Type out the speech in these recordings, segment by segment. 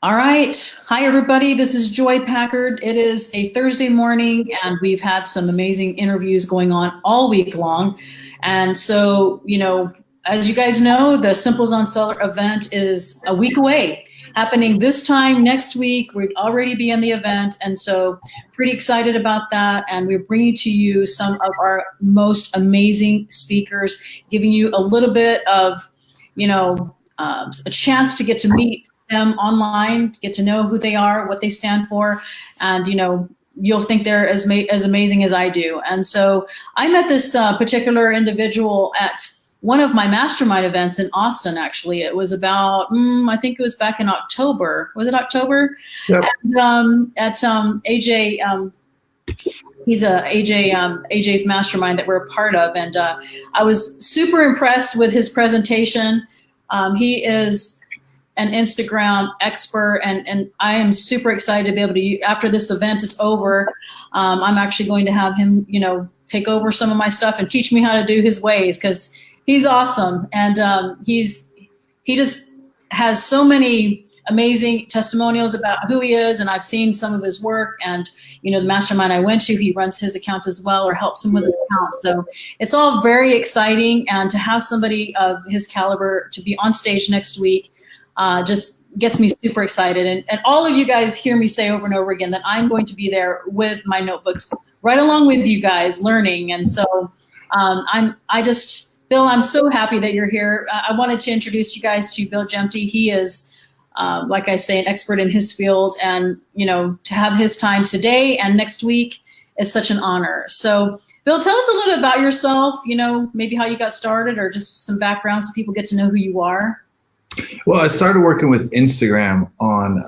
All right. Hi, everybody. This is Joy Packard. It is a Thursday morning, and we've had some amazing interviews going on all week long. And so, as you guys know, the SimplezonSeller event is a week away, happening this time next week. We'd already be in the event, and so pretty excited about that. And we're bringing to you some of our most amazing speakers, giving you a little bit of, a chance to get to meet them online, get to know who they are, what they stand for, and you'll think they're as amazing as I do. And so I met this particular individual at one of my mastermind events in Austin. Actually, it was about I think it was back in October. Was it October? Yep. And, at AJ. He's AJ's mastermind that we're a part of, and I was super impressed with his presentation. He is an Instagram expert, and I am super excited to be able to, after this event is over, I'm actually going to have him, take over some of my stuff and teach me how to do his ways, because he's awesome. And he just has so many amazing testimonials about who he is, and I've seen some of his work, and the mastermind I went to, he runs his account as well, or helps him with his account. So it's all very exciting, and to have somebody of his caliber to be on stage next week just gets me super excited. And all of you guys hear me say over and over again that I'm going to be there with my notebooks right along with you guys learning. And so Bill, I'm so happy that you're here. I wanted to introduce you guys to Bill Jempty. He is, like I say, an expert in his field, and to have his time today and next week is such an honor. So Bill, tell us a little about yourself, maybe how you got started, or just some background so people get to know who you are. Well, I started working with Instagram on,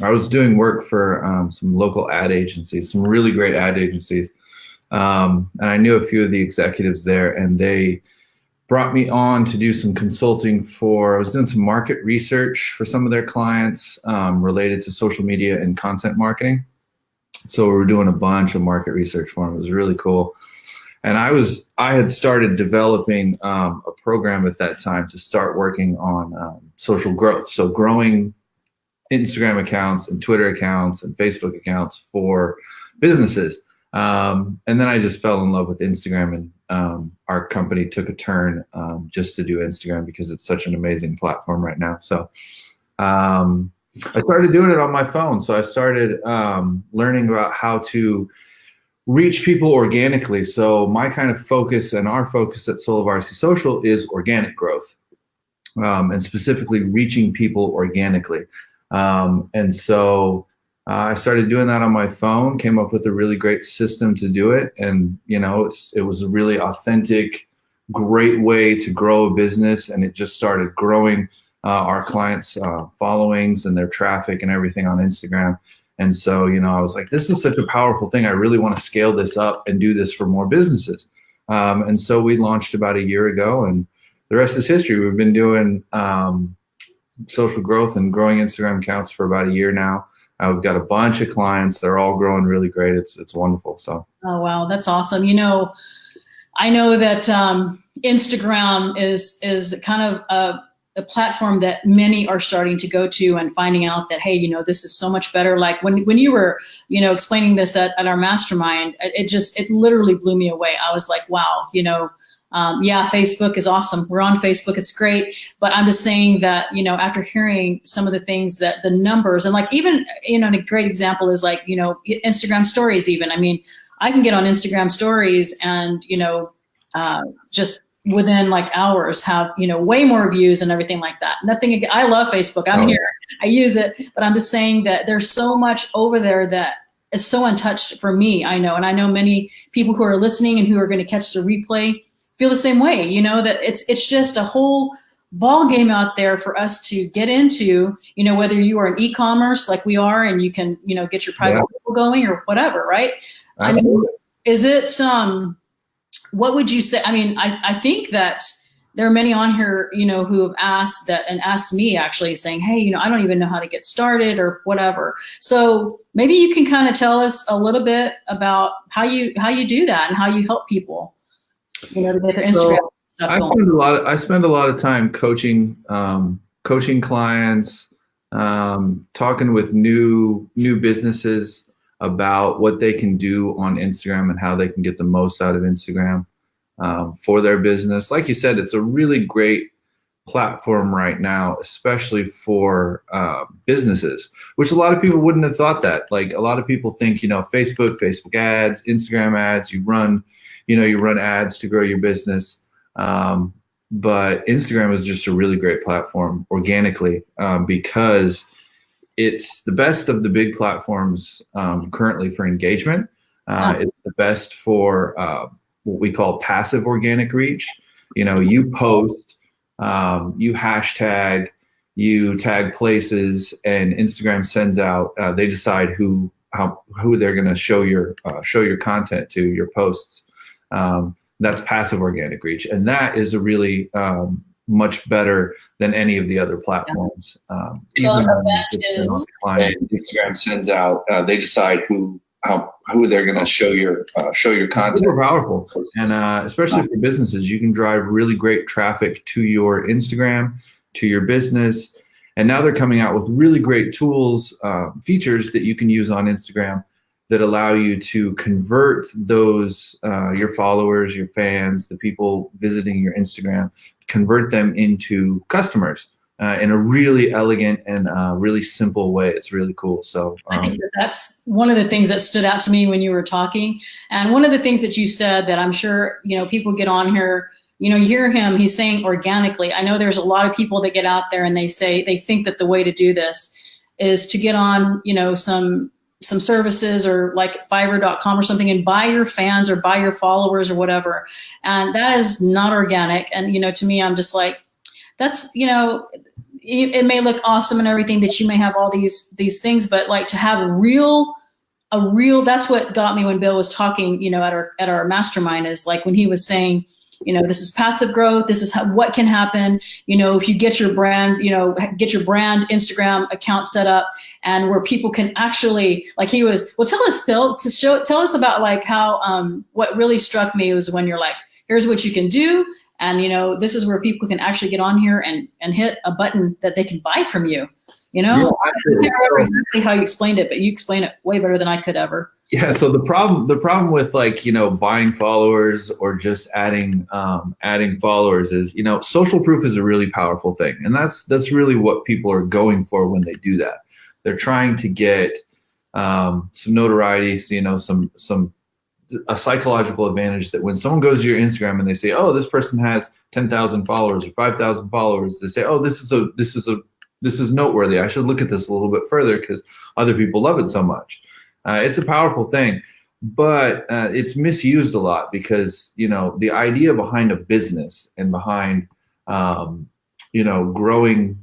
I was doing work for some local ad agencies, some really great ad agencies. And I knew a few of the executives there, and they brought me on to do some consulting I was doing some market research for some of their clients related to social media and content marketing. So we were doing a bunch of market research for them. It was really cool. And I had started developing a program at that time to start working on social growth. So growing Instagram accounts and Twitter accounts and Facebook accounts for businesses. And then I just fell in love with Instagram, and our company took a turn just to do Instagram because it's such an amazing platform right now. So I started doing it on my phone. So I started learning about how to reach people organically. So my kind of focus, and our focus at Soul of RC Social, is organic growth, and specifically reaching people organically. And so I started doing that on my phone, came up with a really great system to do it. And, it was a really authentic, great way to grow a business. And it just started growing our clients' followings and their traffic and everything on Instagram. And so, I was like, this is such a powerful thing. I really want to scale this up and do this for more businesses. And so we launched about a year ago, and the rest is history. We've been doing social growth and growing Instagram accounts for about a year now. We've got a bunch of clients. They're all growing really great. It's wonderful. So. Oh, wow. That's awesome. I know that Instagram is kind of a platform that many are starting to go to, and finding out that, hey, this is so much better. Like when you were, explaining this at our mastermind, it literally blew me away. I was like, wow, yeah, Facebook is awesome. We're on Facebook. It's great. But I'm just saying that, after hearing some of the things that the numbers, and like even, a great example is like, Instagram stories even. I mean, I can get on Instagram stories and, just within like hours have, way more views and everything like that. Nothing, I love Facebook. I'm here. I use it. But I'm just saying that there's so much over there that is so untouched for me. I know. And I know many people who are listening and who are going to catch the replay feel the same way, that it's just a whole ball game out there for us to get into, whether you are in e-commerce like we are, and you can, get your private label going or whatever, right? Absolutely. I mean, is it, what would you say? I mean, I think that there are many on here, who have asked that, and asked me actually, saying, hey, I don't even know how to get started or whatever. So maybe you can kind of tell us a little bit about how you do that and how you help people, to get their Instagram. stuff I going. spend a lot of time coaching clients, talking with new businesses about what they can do on Instagram and how they can get the most out of Instagram for their business. Like you said, it's a really great platform right now, especially for businesses, which a lot of people wouldn't have thought that. Like a lot of people think, Facebook ads, Instagram ads, you run ads to grow your business. But Instagram is just a really great platform organically because it's the best of the big platforms currently for engagement. It's the best for what we call passive organic reach. You post, you hashtag, you tag places, and Instagram sends out. They decide who they're going to show your content to, your posts. That's passive organic reach, and that is a really much better than any of the other platforms. So that is Instagram sends out. They decide who they're going to show your content. Super powerful, and especially for businesses, you can drive really great traffic to your Instagram, to your business, and now they're coming out with really great tools, features that you can use on Instagram that allow you to convert those your followers, your fans, the people visiting your Instagram, convert them into customers in a really elegant and really simple way. It's really cool. So I think that's one of the things that stood out to me when you were talking. And one of the things that you said that I'm sure, people get on here, you hear him, he's saying organically. I know there's a lot of people that get out there and they think that the way to do this is to get on, some services or like Fiverr.com or something and buy your fans or buy your followers or whatever. And that is not organic. And, to me, I'm just like, that's, it may look awesome and everything that you may have all these things, but like to have a real, that's what got me when Bill was talking, at our mastermind, is like when he was saying, this is passive growth. This is what can happen. If you get your brand, get your brand Instagram account set up, and where people can actually, like he was, well, tell us, Phil, tell us about like how, what really struck me was when you're like, here's what you can do. And, this is where people can actually get on here and hit a button that they can buy from you. I can't remember exactly how you explained it, but you explained it way better than I could ever. Yeah. So the problem with like, buying followers or just adding followers is, social proof is a really powerful thing. And that's really what people are going for when they do that. They're trying to get some notoriety, a psychological advantage that when someone goes to your Instagram and they say, oh, this person has 10,000 followers or 5,000 followers, they say, oh, this is noteworthy. I should look at this a little bit further because other people love it so much. It's a powerful thing, but it's misused a lot because, the idea behind a business and behind, growing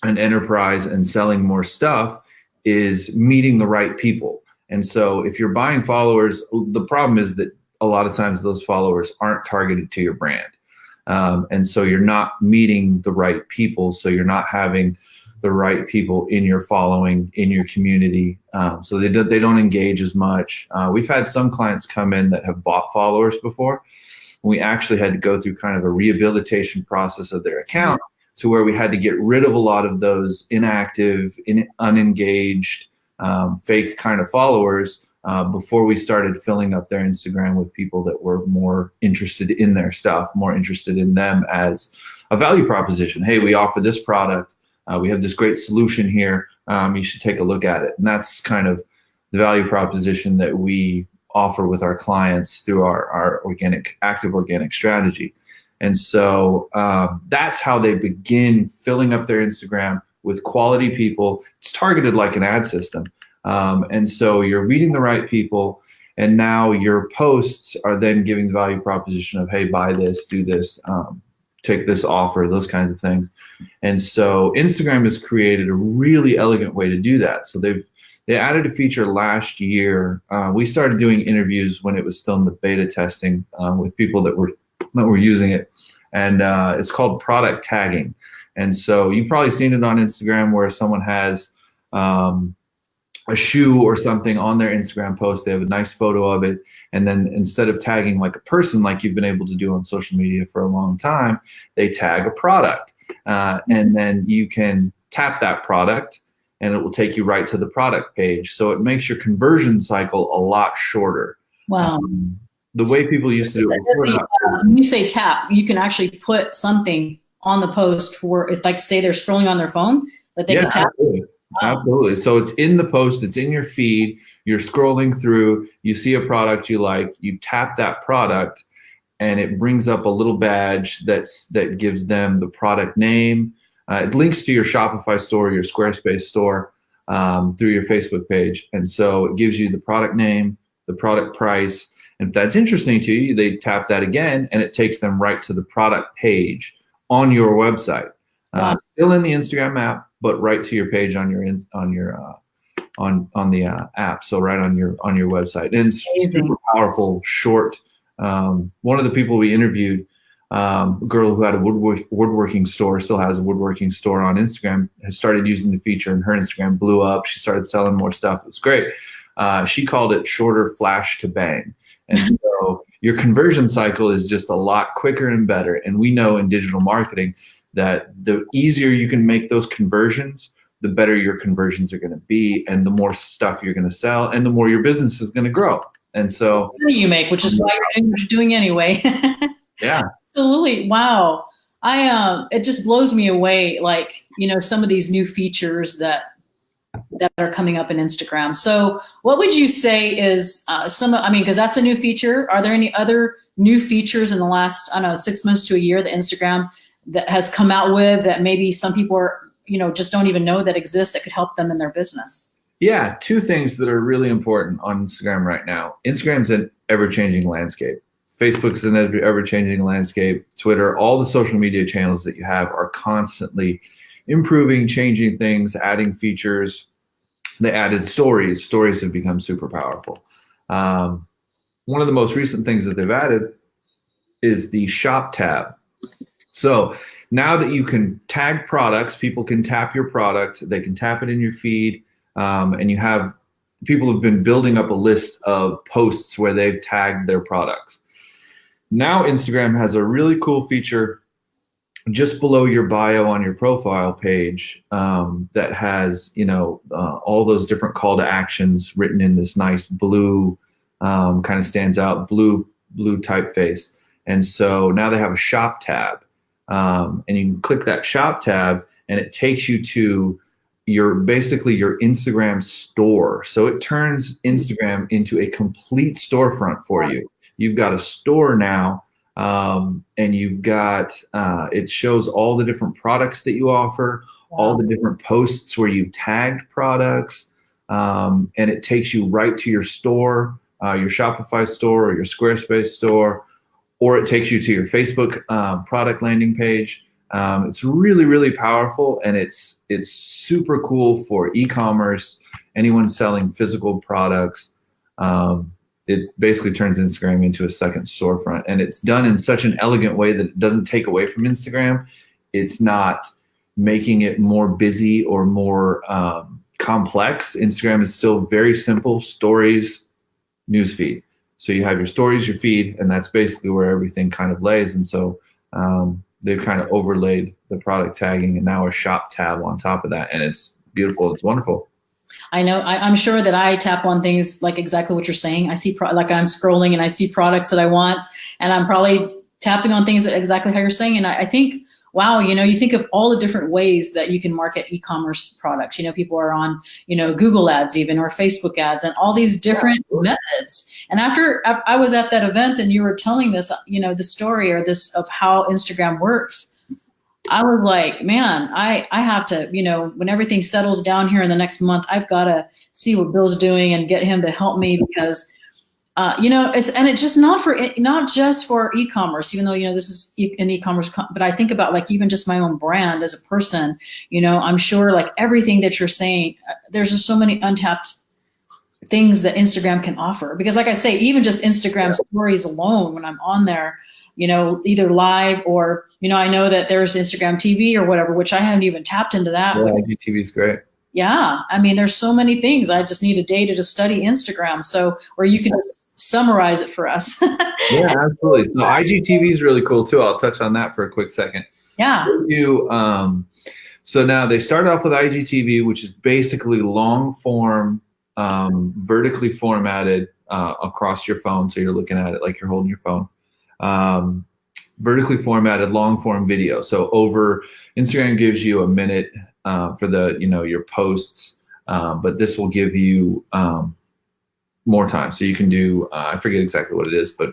an enterprise and selling more stuff is meeting the right people. And so if you're buying followers, the problem is that a lot of times those followers aren't targeted to your brand. And so you're not meeting the right people. So you're not having the right people in your following, in your community. So they don't engage as much. We've had some clients come in that have bought followers before. We actually had to go through kind of a rehabilitation process of their account to where we had to get rid of a lot of those inactive, unengaged, fake kind of followers before we started filling up their Instagram with people that were more interested in their stuff, more interested in them as a value proposition. Hey, we offer this product. We have this great solution here. You should take a look at it. And that's kind of the value proposition that we offer with our clients through our active organic strategy. And so that's how they begin filling up their Instagram with quality people. It's targeted like an ad system. And so you're reading the right people, and now your posts are then giving the value proposition of, hey, buy this, do this, take this offer, those kinds of things. And so Instagram has created a really elegant way to do that. So they added a feature last year. We started doing interviews when it was still in the beta testing with people that were using it. And it's called product tagging. And so you've probably seen it on Instagram where someone has a shoe or something on their Instagram post. They have a nice photo of it. And then instead of tagging like a person like you've been able to do on social media for a long time, they tag a product. And then you can tap that product and it will take you right to the product page. So it makes your conversion cycle a lot shorter. Wow. The way people used to do it before. When you say tap, you can actually put something on the post where it's like, say they're scrolling on their phone, that they can tap. Absolutely. Absolutely. So it's in the post, it's in your feed, you're scrolling through, you see a product you like, you tap that product and it brings up a little badge that gives them the product name. It links to your Shopify store, your Squarespace store through your Facebook page. And so it gives you the product name, the product price. And if that's interesting to you, they tap that again and it takes them right to the product page on your website. Wow. Still in the Instagram app, but right to your page on the app. So right on your website. And it's super powerful, short. One of the people we interviewed, a girl who had a woodworking store, still has a woodworking store on Instagram, has started using the feature and her Instagram blew up. She started selling more stuff. It was great. She called it shorter flash to bang. And so your conversion cycle is just a lot quicker and better. And we know in digital marketing that the easier you can make those conversions, the better your conversions are going to be, and the more stuff you're going to sell, and the more your business is going to grow. And so money you make, which is why you're doing what you're doing anyway. Yeah, absolutely. Wow. It just blows me away. Like, some of these new features that are coming up in Instagram. So what would you say is because that's a new feature. Are there any other new features in the last, 6 months to a year that Instagram that has come out with that maybe some people are, just don't even know that exists that could help them in their business? Yeah, two things that are really important on Instagram right now. Instagram's an ever-changing landscape. Facebook's an ever-changing landscape. Twitter, all the social media channels that you have are constantly improving, changing things, adding features. They added stories. Stories have become super powerful. One of the most recent things that they've added is the shop tab. So now that you can tag products, people can tap your product, they can tap it in your feed, and people have been building up a list of posts where they've tagged their products. Now Instagram has a really cool feature just below your bio on your profile page that has, all those different call to actions written in this nice blue, kind of stands out, blue typeface. And so now they have a shop tab. And you can click that shop tab and it takes you to your Instagram store. So it turns Instagram into a complete storefront for you. You've got a store now, and you've got, it shows all the different products that you offer, all the different posts where you've tagged products, and it takes you right to your store, your Shopify store or your Squarespace store, or it takes you to your Facebook product landing page. It's really, really powerful, and it's super cool for e-commerce, anyone selling physical products. It basically turns Instagram into a second storefront, and it's done in such an elegant way that it doesn't take away from Instagram. It's not making it more busy or more complex. Instagram is still very simple: stories, newsfeed. So you have your stories, your feed, and that's basically where everything kind of lays. And so they've kind of overlaid the product tagging and now a shop tab on top of that. And it's beautiful. It's wonderful. I know. I'm sure that I tap on things like exactly what you're saying. I see like I'm scrolling and I see products that I want, and I'm probably tapping on things that exactly how you're saying. And I think, wow, you think of all the different ways that you can market e-commerce products. People are on, Google ads even, or Facebook ads, and all these different methods. And after I was at that event and you were telling this, the story or this of how Instagram works, I was like, man, I have to, when everything settles down here in the next month, I've got to see what Bill's doing and get him to help me because, it's just not just for e-commerce, even though, this is an e-commerce, but I think about like even just my own brand as a person, I'm sure like everything that you're saying, there's just so many untapped things that Instagram can offer. Because like I say, even just Instagram stories alone, when I'm on there, either live or, I know that there's Instagram TV or whatever, which I haven't even tapped into that. Yeah, IGTV is great. Yeah. I mean, there's so many things. I just need a day to just study Instagram. So, or you can just summarize it for us. Yeah, absolutely. So IGTV is really cool too. I'll touch on that for a quick second. Yeah. So now they started off with IGTV, which is basically long form, vertically formatted across your phone. So you're looking at it like you're holding your phone. Vertically formatted long form video. So over Instagram gives you a minute for your posts, but this will give you more time. So you can do, I forget exactly what it is, but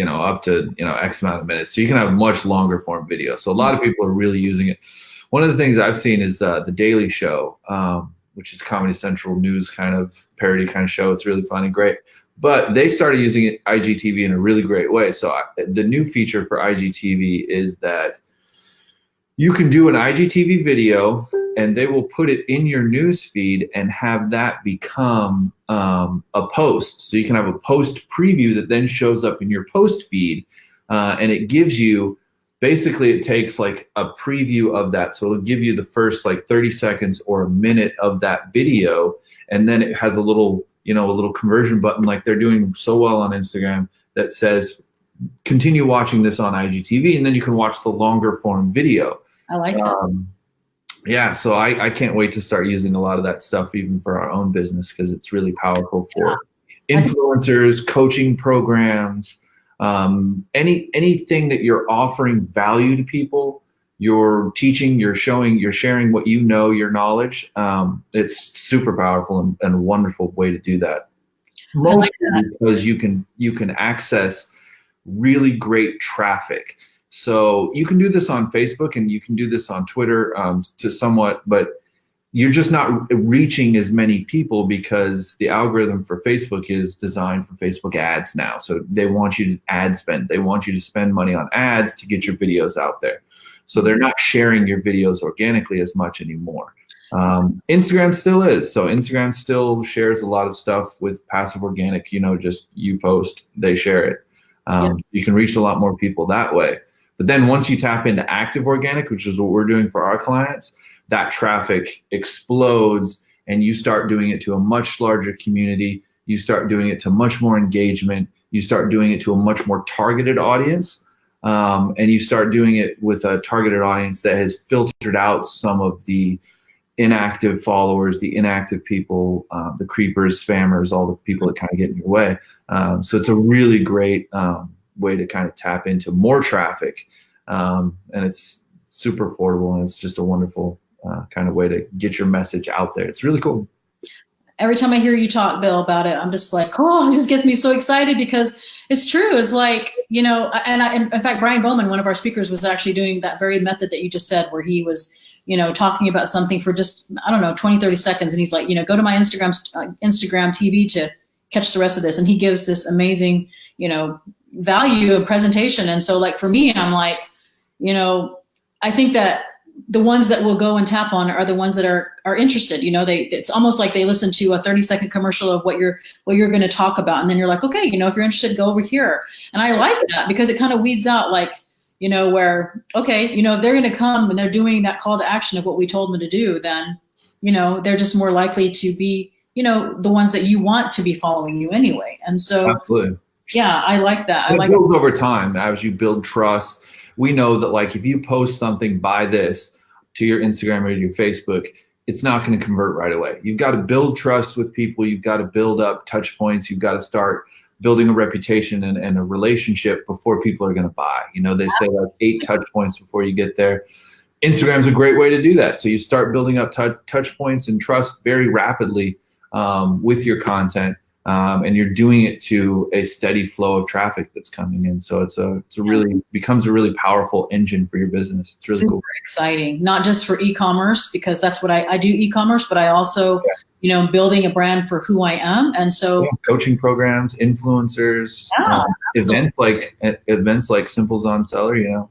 up to X amount of minutes. So you can have much longer form video. So a lot of people are really using it. One of the things I've seen is the Daily Show, which is Comedy Central news kind of parody kind of show. It's really fun and great. But they started using IGTV in a really great way. So the new feature for IGTV is that you can do an IGTV video and they will put it in your news feed and have that become a post. So you can have a post preview that then shows up in your post feed, and it gives you, basically it takes like a preview of that. So it'll give you the first like 30 seconds or a minute of that video, and then it has a little conversion button like they're doing so well on Instagram that says continue watching this on IGTV, and then you can watch the longer form video. I like that. Yeah, so I can't wait to start using a lot of that stuff even for our own business, because it's really powerful for influencers, coaching programs, anything that you're offering value to people. You're teaching, you're showing, you're sharing what you know, your knowledge. It's super powerful and a wonderful way to do that. Mostly because you can access really great traffic. So you can do this on Facebook and you can do this on Twitter to somewhat, but you're just not reaching as many people because the algorithm for Facebook is designed for Facebook ads now. So they want you to ad spend. They want you to spend money on ads to get your videos out there. So they're not sharing your videos organically as much anymore. Instagram still is. So Instagram still shares a lot of stuff with passive organic, just you post, they share it. You can reach a lot more people that way. But then once you tap into active organic, which is what we're doing for our clients, that traffic explodes and you start doing it to a much larger community. You start doing it to much more engagement. You start doing it to a much more targeted audience. And you start doing it with a targeted audience that has filtered out some of the inactive followers, the inactive people, the creepers, spammers, all the people that kind of get in your way. So it's a really great way to kind of tap into more traffic. And it's super affordable, and it's just a wonderful kind of way to get your message out there. It's really cool. Every time I hear you talk, Bill, about it, I'm just like, it just gets me so excited because it's true. It's like, and in fact, Brian Bowman, one of our speakers, was actually doing that very method that you just said, where he was, talking about something for just, 20, 30 seconds. And he's like, go to my Instagram TV to catch the rest of this. And he gives this amazing, value of presentation. And so like for me, I'm like, I think that the ones that will go and tap on are the ones that are interested. It's almost like they listen to a 30-second commercial of what you're going to talk about. And then you're like, okay, if you're interested, go over here. And I like that because it kind of weeds out like, where, okay, if they're going to come and they're doing that call to action of what we told them to do, then, they're just more likely to be, the ones that you want to be following you anyway. And so, absolutely. Yeah, I like that. It builds over time as you build trust. We know that like if you post something by this to your Instagram or your Facebook, it's not going to convert right away. You've got to build trust with people. You've got to build up touch points. You've got to start building a reputation and a relationship before people are going to buy. They say like 8 touch points before you get there. Instagram's a great way to do that. So you start building up touch points and trust very rapidly with your content. And you're doing it to a steady flow of traffic that's coming in. So becomes a really powerful engine for your business. It's really super cool. Exciting, not just for e-commerce, because that's what I do e-commerce, but I also, building a brand for who I am. And so coaching programs, influencers, events like SimplezonSeller,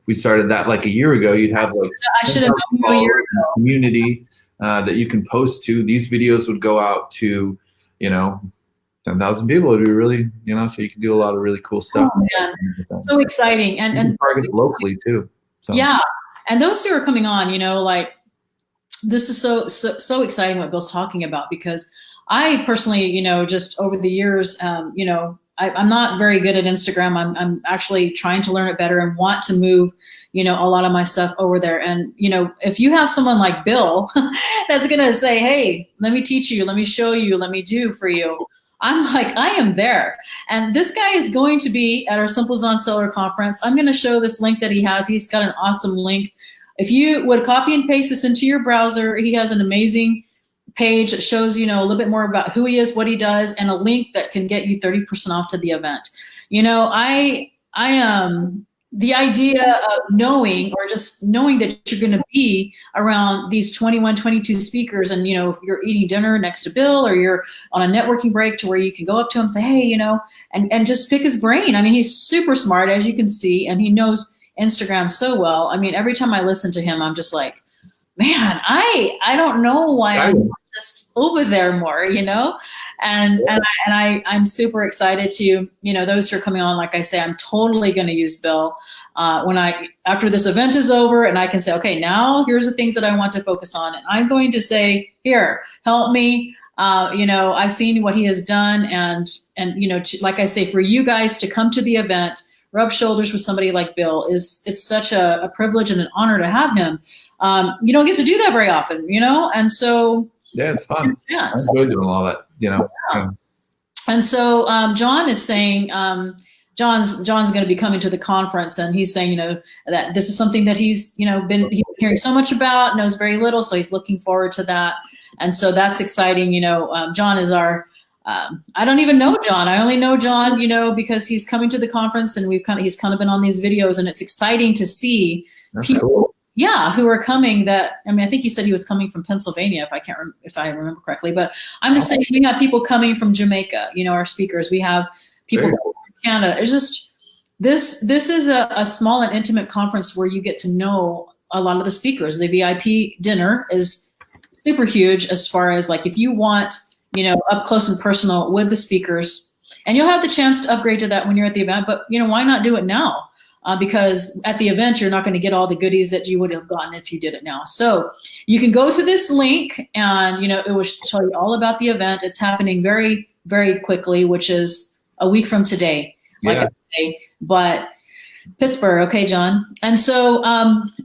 we started that like a year ago. You'd have like I should have known you a year ago. Community that you can post to. These videos would go out to 10,000 people. It'd be really, so you can do a lot of really cool stuff. So exciting. And target locally too. So. Yeah. And those who are coming on, this is so exciting what Bill's talking about, because I personally, just over the years, I'm not very good at Instagram. I'm actually trying to learn it better and want to move, a lot of my stuff over there. And, if you have someone like Bill that's going to say, hey, let me teach you, let me show you, let me do for you, I'm like, I am there. And this guy is going to be at our SimplezonSeller conference. I'm going to show this link that he has. He's got an awesome link. If you would copy and paste this into your browser, he has an amazing page that shows, a little bit more about who he is, what he does, and a link that can get you 30% off to the event. The idea of knowing, or just knowing that you're going to be around these 21, 22 speakers, and, if you're eating dinner next to Bill, or you're on a networking break to where you can go up to him and say, hey, and just pick his brain. I mean, he's super smart, as you can see, and he knows Instagram so well. I mean, every time I listen to him, I'm just like, man, I don't know why I'm just over there more, and I'm super excited to, those who are coming on, like I say, I'm totally going to use Bill after this event is over, and I can say, okay, now here's the things that I want to focus on. And I'm going to say, here, help me. I've seen what he has done. And like I say, for you guys to come to the event, rub shoulders with somebody like Bill, it's such a privilege and an honor to have him. You don't get to do that very often, and so. Yeah, it's fun. I enjoy doing all that, Yeah. And so John is saying, John's going to be coming to the conference, and he's saying, that this is something that he's hearing so much about, knows very little, so he's looking forward to that. And so that's exciting. John is our, I don't even know John. I only know John, because he's coming to the conference, and he's kind of been on these videos, and it's exciting to see people, who are coming. I think he said he was coming from Pennsylvania, if I remember correctly, but I'm just saying, we have people coming from Jamaica, our speakers, we have people coming from Canada. It's just, this is a small and intimate conference where you get to know a lot of the speakers. The VIP dinner is super huge, as far as, like, if you want, up close and personal with the speakers, and you'll have the chance to upgrade to that when you're at the event, but why not do it now? Because at the event, you're not going to get all the goodies that you would have gotten if you did it now. So you can go to this link, and, it will tell you all about the event. It's happening very, very quickly, which is a week from today, but Pittsburgh. Okay, John. And so,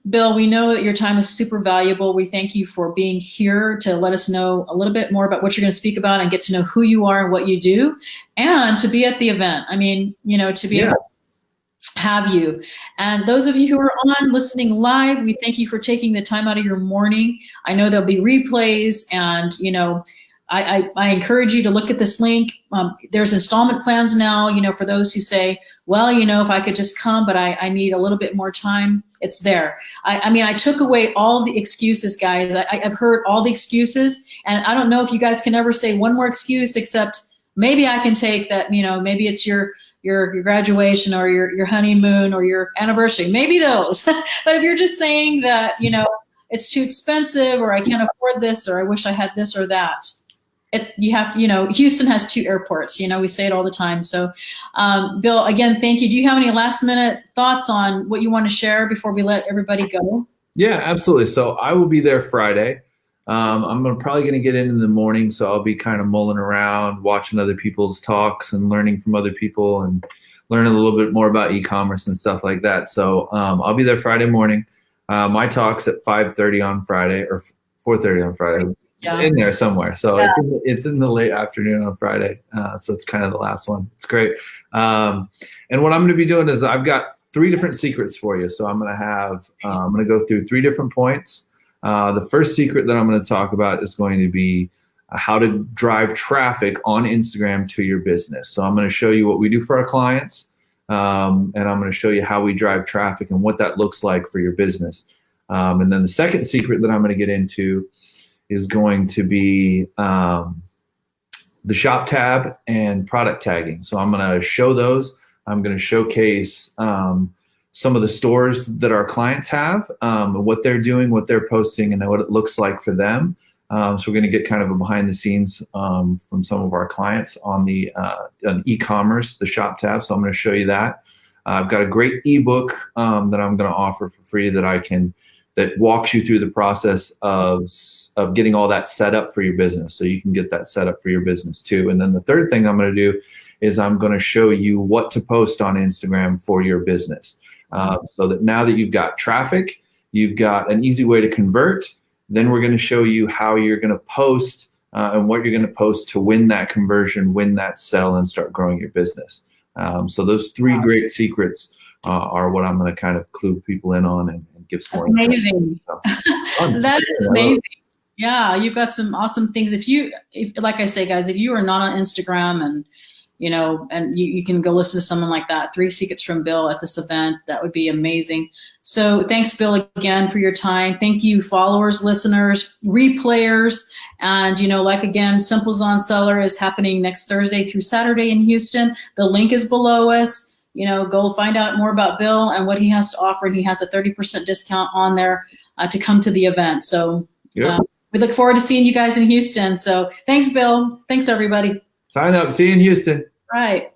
Bill, we know that your time is super valuable. We thank you for being here to let us know a little bit more about what you're going to speak about, and get to know who you are and what you do, and to be at the event. I mean, to be able to have you. And those of you who are on listening live, we thank you for taking the time out of your morning. I know there'll be replays, and I encourage you to look at this link. There's installment plans now, for those who say, well, if I could just come, but I need a little bit more time. It's there. I took away all the excuses, guys. I've heard all the excuses, and I don't know if you guys can ever say one more excuse, except maybe I can take that, maybe it's your graduation, or your honeymoon, or your anniversary, maybe those. But if you're just saying that, it's too expensive, or I can't afford this, or I wish I had this or that, Houston has 2 airports, we say it all the time. So, Bill, again, thank you. Do you have any last minute thoughts on what you want to share before we let everybody go? Yeah, absolutely. So I will be there Friday. I'm probably going to get in the morning, so I'll be kind of mulling around, watching other people's talks and learning from other people, and learning a little bit more about e-commerce and stuff like that. So I'll be there Friday morning. My talk's at 5:30 on Friday, or 4:30 on Friday. Yeah. In there somewhere. So it's in the late afternoon on Friday. So it's kind of the last one. It's great. And what I'm going to be doing is, I've got 3 different secrets for you. So I'm going to go through 3 different points. The first secret that I'm going to talk about is going to be how to drive traffic on Instagram to your business. So I'm going to show you what we do for our clients, and I'm going to show you how we drive traffic and what that looks like for your business. And then the second secret that I'm going to get into is going to be the shop tab and product tagging. So I'm going to show those. I'm going to showcase some of the stores that our clients have, what they're doing, what they're posting, and what it looks like for them. So we're going to get kind of a behind the scenes from some of our clients on the on e-commerce, the shop tab. So I'm going to show you that. I've got a great ebook that I'm going to offer for free that I can that walks you through the process of getting all that set up for your business, so you can get that set up for your business too. And then the third thing I'm going to do is I'm going to show you what to post on Instagram for your business, so that now that you've got traffic, you've got an easy way to convert. Then we're going to show you how you're going to post and what you're going to post to win that conversion, win that sell, and start growing your business. So those three great secrets are what I'm going to kind of clue people in on and give some more. Amazing. So, that is amazing. Yeah, you've got some awesome things. If like I say, guys, if you are not on Instagram and you can go listen to someone like that, 3 Secrets from Bill at this event, that would be amazing. So thanks, Bill, again for your time. Thank you, followers, listeners, replayers. And, again, SimplezonSeller is happening next Thursday through Saturday in Houston. The link is below us. Go find out more about Bill and what he has to offer. And he has a 30% discount on there to come to the event. So we look forward to seeing you guys in Houston. So thanks, Bill. Thanks, everybody. Sign up. See you in Houston. Right.